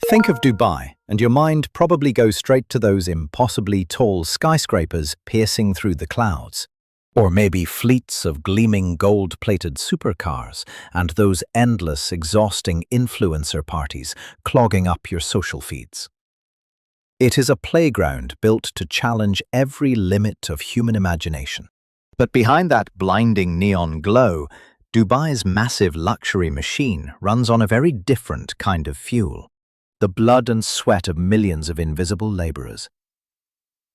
Think of Dubai, and your mind probably goes straight to those impossibly tall skyscrapers piercing through the clouds. Or maybe fleets of gleaming gold-plated supercars and those endless, exhausting influencer parties clogging up your social feeds. It is a playground built to challenge every limit of human imagination. But behind that blinding neon glow, Dubai's massive luxury machine runs on a very different kind of fuel. The blood and sweat of millions of invisible laborers.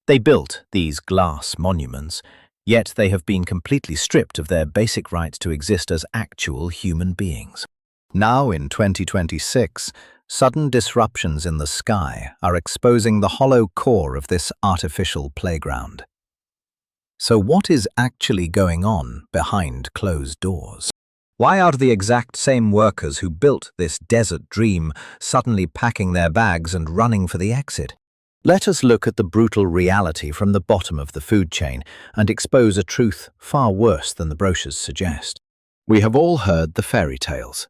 They built these glass monuments, yet they have been completely stripped of their basic right to exist as actual human beings. Now in 2026, sudden disruptions in the sky are exposing the hollow core of this artificial playground. So what is actually going on behind closed doors? Why are the exact same workers who built this desert dream suddenly packing their bags and running for the exit? Let us look at the brutal reality from the bottom of the food chain and expose a truth far worse than the brochures suggest. We have all heard the fairy tales.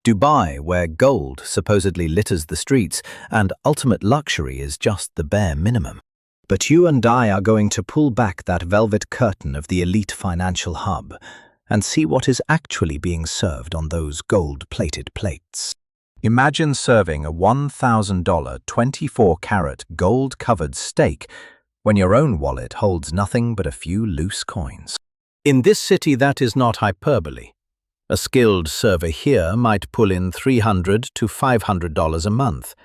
Dubai, where gold supposedly litters the streets and ultimate luxury is just the bare minimum. But you and I are going to pull back that velvet curtain of the elite financial hub and see what is actually being served on those gold-plated plates. Imagine serving a $1,000 24-carat gold-covered steak when your own wallet holds nothing but a few loose coins. In this city, that is not hyperbole. A skilled server here might pull in $300 to $500 a month.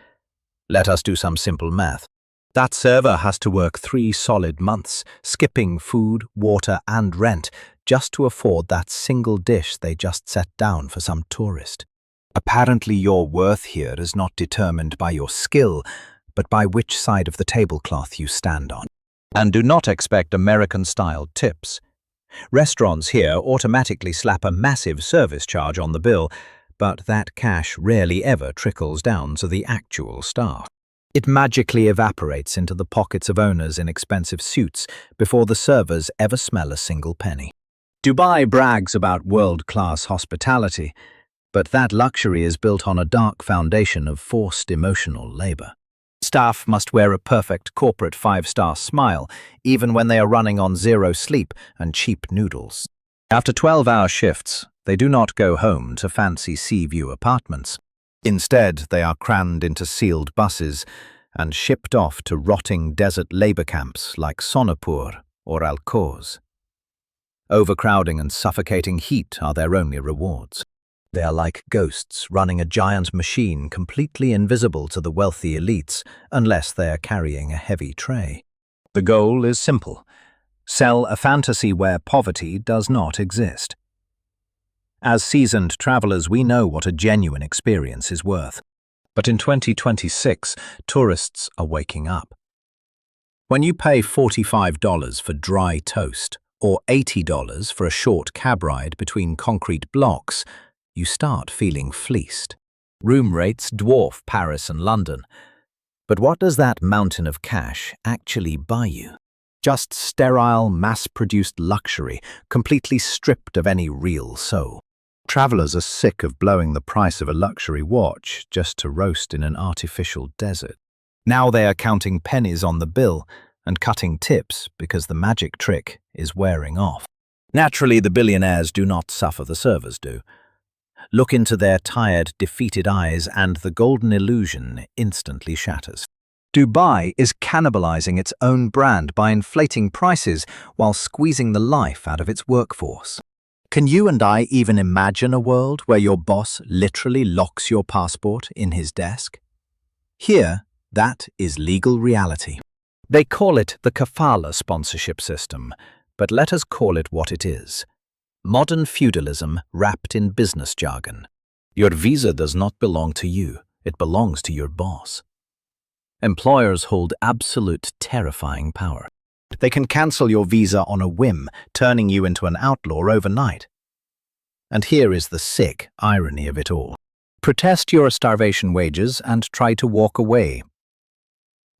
Let us do some simple math. That server has to work 3 solid months, skipping food, water, and rent, just to afford that single dish they just set down for some tourist. Apparently your worth here is not determined by your skill, but by which side of the tablecloth you stand on. And do not expect American-style tips. Restaurants here automatically slap a massive service charge on the bill, but that cash rarely ever trickles down to the actual staff. It magically evaporates into the pockets of owners in expensive suits before the servers ever smell a single penny. Dubai brags about world-class hospitality, but that luxury is built on a dark foundation of forced emotional labor. Staff must wear a perfect corporate 5-star smile, even when they are running on 0 sleep and cheap noodles. After 12-hour shifts, they do not go home to fancy sea view apartments. Instead, they are crammed into sealed buses and shipped off to rotting desert labor camps like Sonapur or Al-Quoz. Overcrowding and suffocating heat are their only rewards. They are like ghosts running a giant machine completely invisible to the wealthy elites unless they are carrying a heavy tray. The goal is simple: sell a fantasy where poverty does not exist. As seasoned travelers, we know what a genuine experience is worth. But in 2026, tourists are waking up. When you pay $45 for dry toast or $80 for a short cab ride between concrete blocks, you start feeling fleeced. Room rates dwarf Paris and London. But what does that mountain of cash actually buy you? Just sterile, mass-produced luxury, completely stripped of any real soul. Travelers are sick of blowing the price of a luxury watch just to roast in an artificial desert. Now they are counting pennies on the bill and cutting tips because the magic trick is wearing off. Naturally, the billionaires do not suffer, the servers do. Look into their tired, defeated eyes and the golden illusion instantly shatters. Dubai is cannibalizing its own brand by inflating prices while squeezing the life out of its workforce. Can you and I even imagine a world where your boss literally locks your passport in his desk? Here, that is legal reality. They call it the kafala sponsorship system, but let us call it what it is. Modern feudalism wrapped in business jargon. Your visa does not belong to you, it belongs to your boss. Employers hold absolute terrifying power. They can cancel your visa on a whim, turning you into an outlaw overnight. And here is the sick irony of it all. Protest your starvation wages and try to walk away.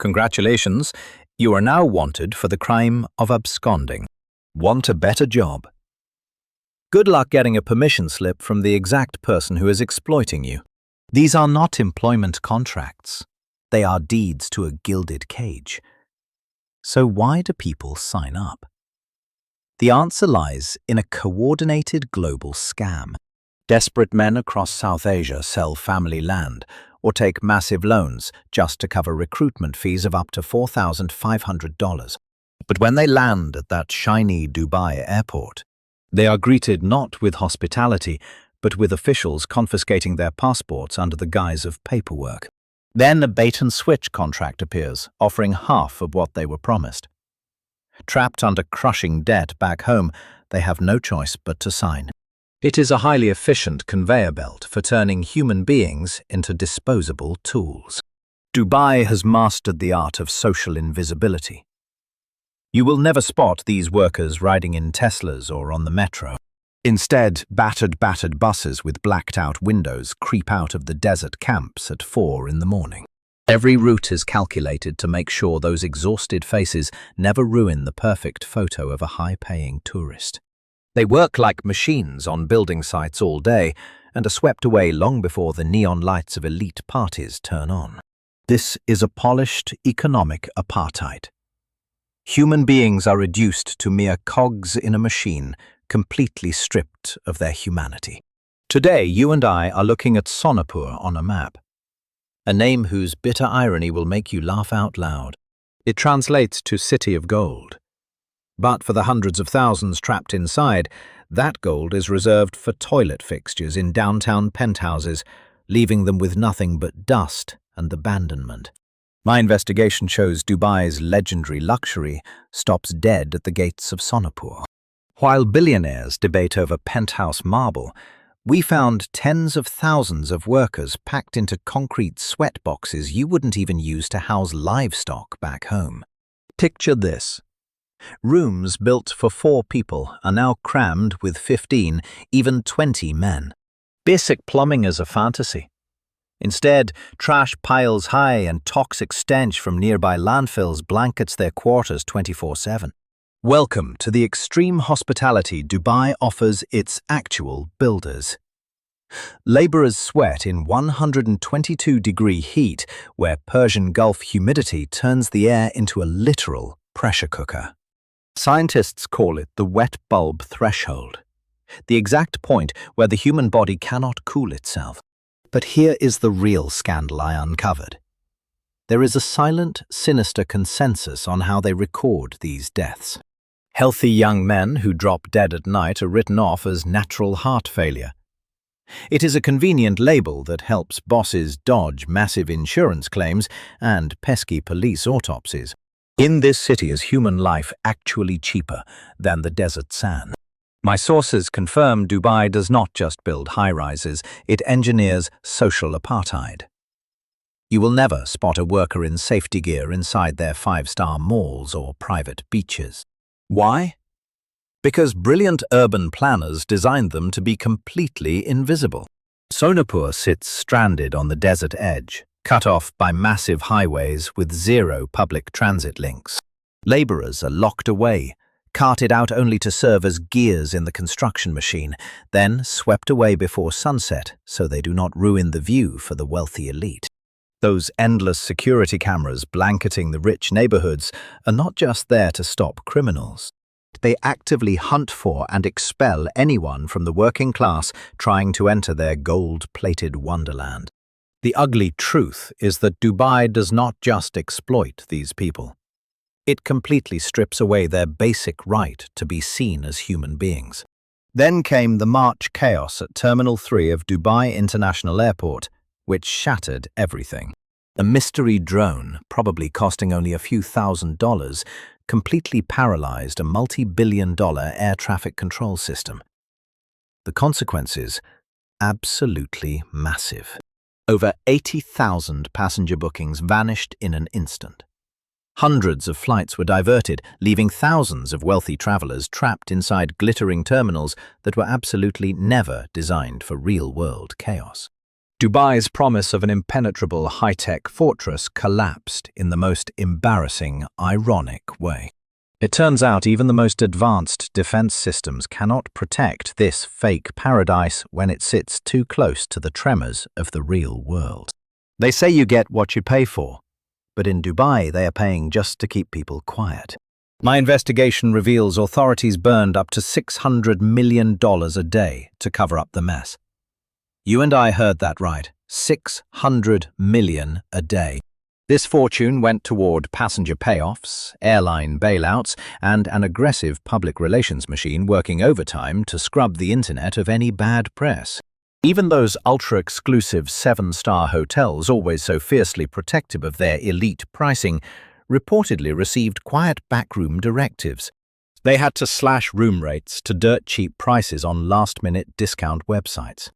Congratulations, you are now wanted for the crime of absconding. Want a better job? Good luck getting a permission slip from the exact person who is exploiting you. These are not employment contracts. They are deeds to a gilded cage. So why do people sign up? The answer lies in a coordinated global scam. Desperate men across South Asia sell family land or take massive loans just to cover recruitment fees of up to $4,500. But when they land at that shiny Dubai airport, they are greeted not with hospitality, but with officials confiscating their passports under the guise of paperwork. Then a bait-and-switch contract appears, offering half of what they were promised. Trapped under crushing debt back home, they have no choice but to sign. It is a highly efficient conveyor belt for turning human beings into disposable tools. Dubai has mastered the art of social invisibility. You will never spot these workers riding in Teslas or on the metro. Instead, battered buses with blacked-out windows creep out of the desert camps at 4 in the morning. Every route is calculated to make sure those exhausted faces never ruin the perfect photo of a high-paying tourist. They work like machines on building sites all day and are swept away long before the neon lights of elite parties turn on. This is a polished economic apartheid. Human beings are reduced to mere cogs in a machine, completely stripped of their humanity. Today, you and I are looking at Sonapur on a map, a name whose bitter irony will make you laugh out loud. It translates to City of Gold. But for the hundreds of thousands trapped inside, that gold is reserved for toilet fixtures in downtown penthouses, leaving them with nothing but dust and abandonment. My investigation shows Dubai's legendary luxury stops dead at the gates of Sonapur. While billionaires debate over penthouse marble, we found tens of thousands of workers packed into concrete sweat boxes you wouldn't even use to house livestock back home. Picture this. Rooms built for 4 people are now crammed with 15, even 20 men. Basic plumbing is a fantasy. Instead, trash piles high and toxic stench from nearby landfills blankets their quarters 24/7. Welcome to the extreme hospitality Dubai offers its actual builders. Laborers sweat in 122-degree heat, where Persian Gulf humidity turns the air into a literal pressure cooker. Scientists call it the wet bulb threshold, the exact point where the human body cannot cool itself. But here is the real scandal I uncovered. There is a silent, sinister consensus on how they record these deaths. Healthy young men who drop dead at night are written off as natural heart failure. It is a convenient label that helps bosses dodge massive insurance claims and pesky police autopsies. In this city is human life actually cheaper than the desert sand? My sources confirm Dubai does not just build high-rises, it engineers social apartheid. You will never spot a worker in safety gear inside their 5-star malls or private beaches. Why? Because brilliant urban planners designed them to be completely invisible. Sonapur sits stranded on the desert edge, cut off by massive highways with 0 public transit links. Laborers are locked away, carted out only to serve as gears in the construction machine, then swept away before sunset so they do not ruin the view for the wealthy elite. Those endless security cameras blanketing the rich neighborhoods are not just there to stop criminals. They actively hunt for and expel anyone from the working class trying to enter their gold-plated wonderland. The ugly truth is that Dubai does not just exploit these people. It completely strips away their basic right to be seen as human beings. Then came the March chaos at Terminal 3 of Dubai International Airport, which shattered everything. A mystery drone, probably costing only a few $1,000s, completely paralyzed a multi-billion-dollar air traffic control system. The consequences? Absolutely massive. Over 80,000 passenger bookings vanished in an instant. Hundreds of flights were diverted, leaving thousands of wealthy travelers trapped inside glittering terminals that were absolutely never designed for real-world chaos. Dubai's promise of an impenetrable high-tech fortress collapsed in the most embarrassing, ironic way. It turns out even the most advanced defense systems cannot protect this fake paradise when it sits too close to the tremors of the real world. They say you get what you pay for, but in Dubai they are paying just to keep people quiet. My investigation reveals authorities burned up to $600 million a day to cover up the mess. You and I heard that right, $600 million a day. This fortune went toward passenger payoffs, airline bailouts, and an aggressive public relations machine working overtime to scrub the internet of any bad press. Even those ultra-exclusive 7-star hotels, always so fiercely protective of their elite pricing, reportedly received quiet backroom directives. They had to slash room rates to dirt-cheap prices on last-minute discount websites.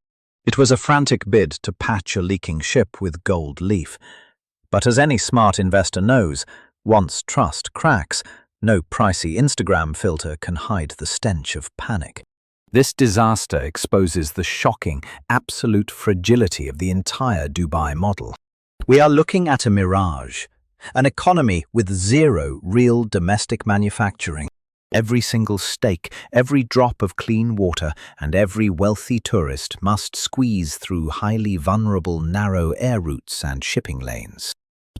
It was a frantic bid to patch a leaking ship with gold leaf. But as any smart investor knows, once trust cracks, no pricey Instagram filter can hide the stench of panic. This disaster exposes the shocking, absolute fragility of the entire Dubai model. We are looking at a mirage, an economy with zero real domestic manufacturing. Every single steak, every drop of clean water, and every wealthy tourist must squeeze through highly vulnerable narrow air routes and shipping lanes.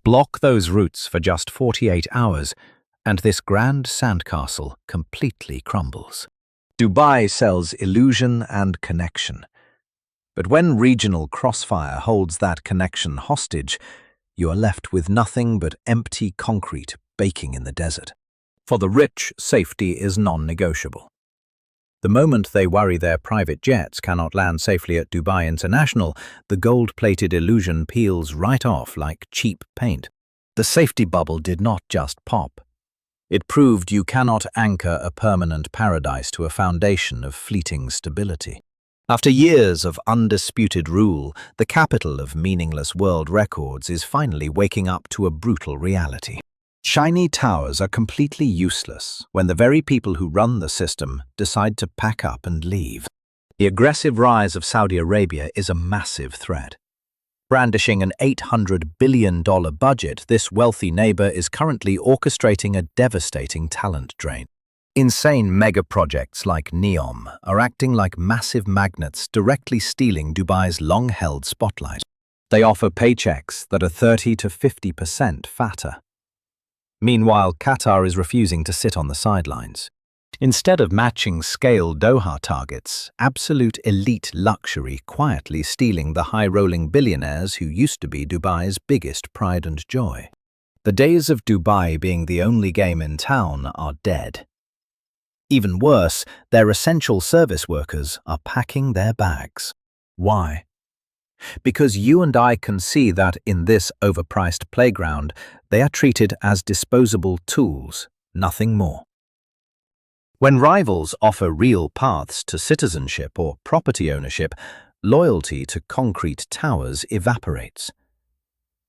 Block those routes for just 48 hours, and this grand sandcastle completely crumbles. Dubai sells illusion and connection. But when regional crossfire holds that connection hostage, you are left with nothing but empty concrete baking in the desert. For the rich, safety is non-negotiable. The moment they worry their private jets cannot land safely at Dubai International, the gold-plated illusion peels right off like cheap paint. The safety bubble did not just pop. It proved you cannot anchor a permanent paradise to a foundation of fleeting stability. After years of undisputed rule, the capital of meaningless world records is finally waking up to a brutal reality. Shiny towers are completely useless when the very people who run the system decide to pack up and leave. The aggressive rise of Saudi Arabia is a massive threat. Brandishing an $800 billion budget, this wealthy neighbor is currently orchestrating a devastating talent drain. Insane mega-projects like NEOM are acting like massive magnets directly stealing Dubai's long-held spotlight. They offer paychecks that are 30 to 50% fatter. Meanwhile, Qatar is refusing to sit on the sidelines. Instead of matching scale Doha targets, absolute elite luxury quietly stealing the high-rolling billionaires who used to be Dubai's biggest pride and joy. The days of Dubai being the only game in town are dead. Even worse, their essential service workers are packing their bags. Why? Because you and I can see that in this overpriced playground, they are treated as disposable tools, nothing more. When rivals offer real paths to citizenship or property ownership, loyalty to concrete towers evaporates.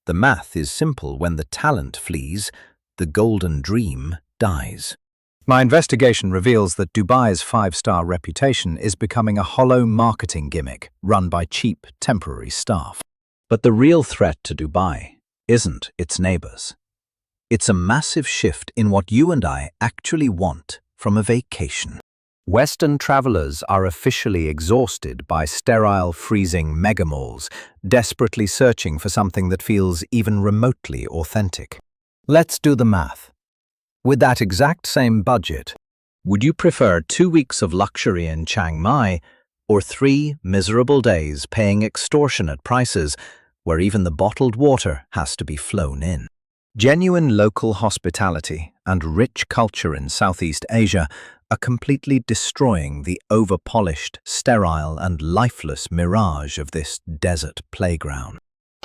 The math is simple: when the talent flees, the golden dream dies. My investigation reveals that Dubai's 5-star reputation is becoming a hollow marketing gimmick run by cheap, temporary staff. But the real threat to Dubai isn't its neighbors. It's a massive shift in what you and I actually want from a vacation. Western travelers are officially exhausted by sterile, freezing megamalls, desperately searching for something that feels even remotely authentic. Let's do the math. With that exact same budget, would you prefer 2 weeks of luxury in Chiang Mai or 3 miserable days paying extortionate prices where even the bottled water has to be flown in? Genuine local hospitality and rich culture in Southeast Asia are completely destroying the over-polished, sterile and lifeless mirage of this desert playground.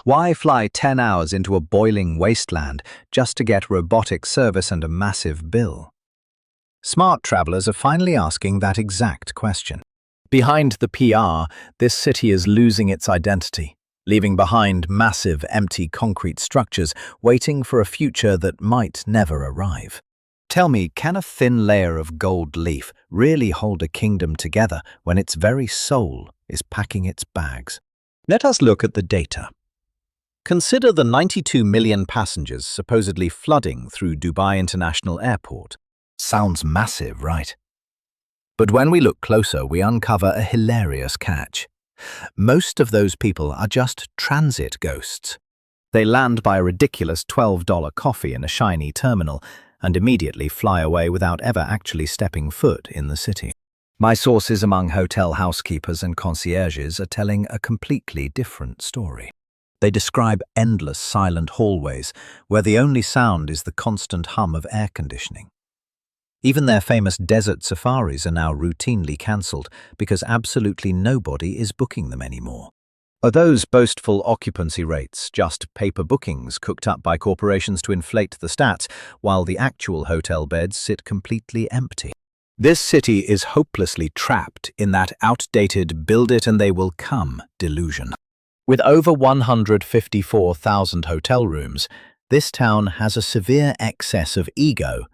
Why fly 10 hours into a boiling wasteland just to get robotic service and a massive bill? Smart travelers are finally asking that exact question. Behind the PR, this city is losing its identity, leaving behind massive empty concrete structures waiting for a future that might never arrive. Tell me, can a thin layer of gold leaf really hold a kingdom together when its very soul is packing its bags? Let us look at the data. Consider the 92 million passengers supposedly flooding through Dubai International Airport. Sounds massive, right? But when we look closer, we uncover a hilarious catch. Most of those people are just transit ghosts. They land by a ridiculous $12 coffee in a shiny terminal and immediately fly away without ever actually stepping foot in the city. My sources among hotel housekeepers and concierges are telling a completely different story. They describe endless silent hallways where the only sound is the constant hum of air conditioning. Even their famous desert safaris are now routinely cancelled because absolutely nobody is booking them anymore. Are those boastful occupancy rates just paper bookings cooked up by corporations to inflate the stats, while the actual hotel beds sit completely empty? This city is hopelessly trapped in that outdated build-it-and-they-will-come delusion. With over 154,000 hotel rooms, this town has a severe excess of ego,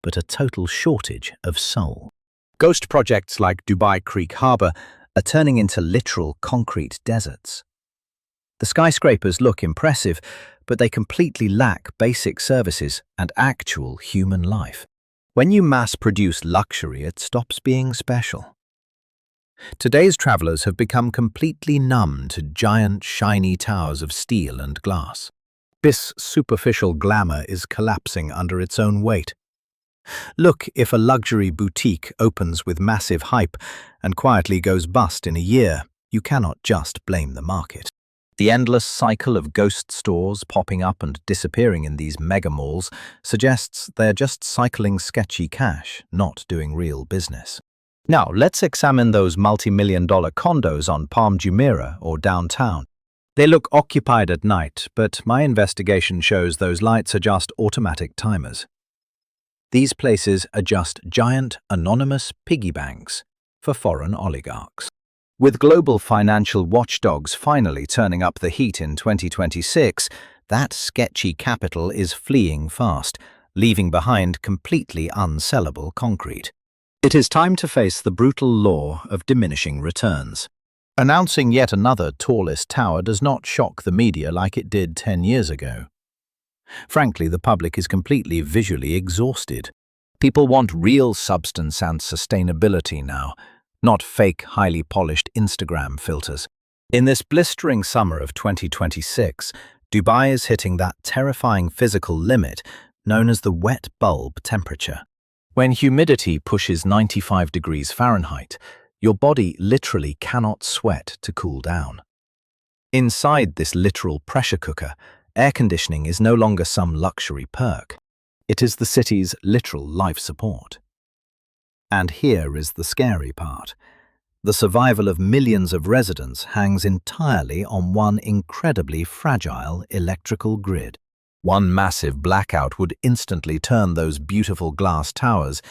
but a total shortage of soul. Ghost projects like Dubai Creek Harbour are turning into literal concrete deserts. The skyscrapers look impressive, but they completely lack basic services and actual human life. When you mass-produce luxury, it stops being special. Today's travelers have become completely numb to giant, shiny towers of steel and glass. This superficial glamour is collapsing under its own weight. Look, if a luxury boutique opens with massive hype and quietly goes bust in a year, you cannot just blame the market. The endless cycle of ghost stores popping up and disappearing in these mega malls suggests they're just cycling sketchy cash, not doing real business. Now, let's examine those multi-million-dollar condos on Palm Jumeirah or downtown. They look occupied at night, but my investigation shows those lights are just automatic timers. These places are just giant, anonymous piggy banks for foreign oligarchs. With global financial watchdogs finally turning up the heat in 2026, that sketchy capital is fleeing fast, leaving behind completely unsellable concrete. It is time to face the brutal law of diminishing returns. Announcing yet another tallest tower does not shock the media like it did 10 years ago. Frankly, the public is completely visually exhausted. People want real substance and sustainability now, not fake, highly polished Instagram filters. In this blistering summer of 2026, Dubai is hitting that terrifying physical limit known as the wet bulb temperature. When humidity pushes 95 degrees Fahrenheit, your body literally cannot sweat to cool down. Inside this literal pressure cooker, air conditioning is no longer some luxury perk. It is the city's literal life support. And here is the scary part. The survival of millions of residents hangs entirely on one incredibly fragile electrical grid. One massive blackout would instantly turn those beautiful glass towers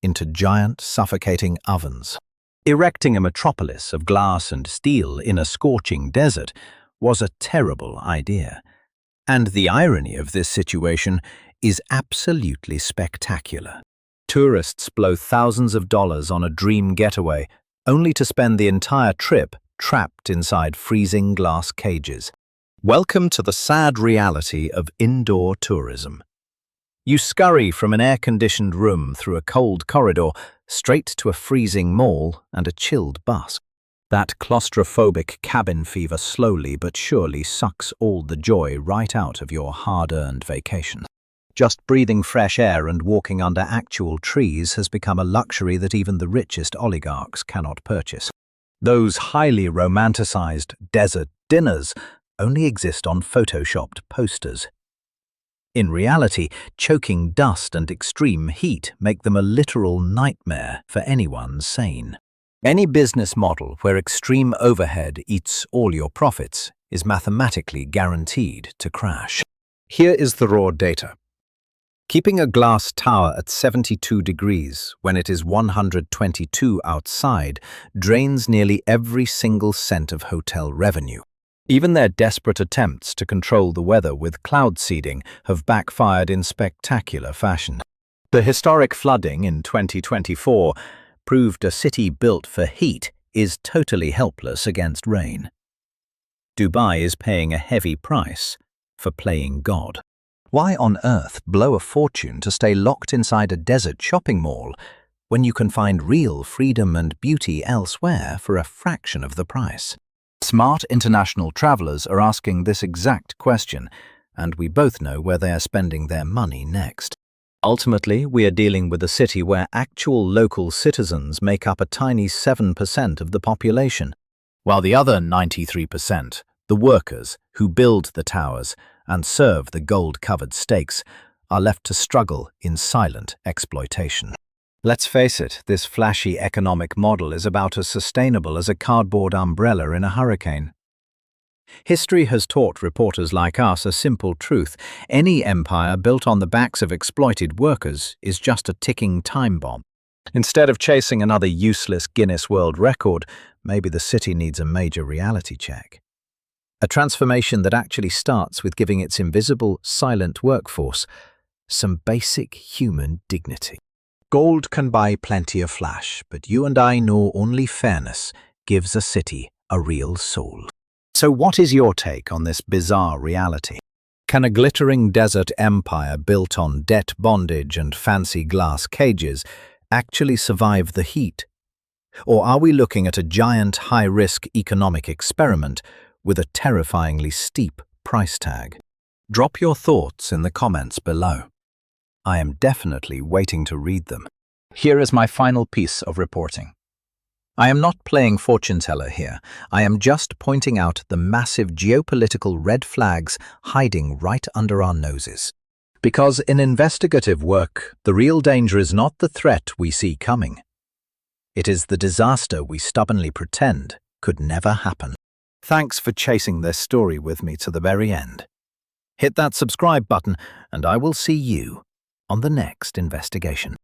into giant, suffocating ovens. Erecting a metropolis of glass and steel in a scorching desert was a terrible idea. And the irony of this situation is absolutely spectacular. Tourists blow thousands of dollars on a dream getaway, only to spend the entire trip trapped inside freezing glass cages. Welcome to the sad reality of indoor tourism. You scurry from an air-conditioned room through a cold corridor straight to a freezing mall and a chilled bus. That claustrophobic cabin fever slowly but surely sucks all the joy right out of your hard-earned vacation. Just breathing fresh air and walking under actual trees has become a luxury that even the richest oligarchs cannot purchase. Those highly romanticized desert dinners only exist on photoshopped posters. In reality, choking dust and extreme heat make them a literal nightmare for anyone sane. Any business model where extreme overhead eats all your profits is mathematically guaranteed to crash. Here is the raw data. Keeping a glass tower at 72 degrees when it is 122 outside drains nearly every single cent of hotel revenue. Even their desperate attempts to control the weather with cloud seeding have backfired in spectacular fashion. The historic flooding in 2024 proved a city built for heat is totally helpless against rain. Dubai is paying a heavy price for playing God. Why on earth blow a fortune to stay locked inside a desert shopping mall when you can find real freedom and beauty elsewhere for a fraction of the price? Smart international travelers are asking this exact question, and we both know where they are spending their money next. Ultimately, we are dealing with a city where actual local citizens make up a tiny 7% of the population, while the other 93%, the workers who build the towers and serve the gold-covered steaks, are left to struggle in silent exploitation. Let's face it, this flashy economic model is about as sustainable as a cardboard umbrella in a hurricane. History has taught reporters like us a simple truth. Any empire built on the backs of exploited workers is just a ticking time bomb. Instead of chasing another useless Guinness World Record, maybe the city needs a major reality check. A transformation that actually starts with giving its invisible, silent workforce some basic human dignity. Gold can buy plenty of flash, but you and I know only fairness gives a city a real soul. So what is your take on this bizarre reality? Can a glittering desert empire built on debt bondage and fancy glass cages actually survive the heat? Or are we looking at a giant high-risk economic experiment with a terrifyingly steep price tag? Drop your thoughts in the comments below. I am definitely waiting to read them. Here is my final piece of reporting. I am not playing fortune teller here. I am just pointing out the massive geopolitical red flags hiding right under our noses. Because in investigative work, the real danger is not the threat we see coming. It is the disaster we stubbornly pretend could never happen. Thanks for chasing this story with me to the very end. Hit that subscribe button and I will see you on the next investigation.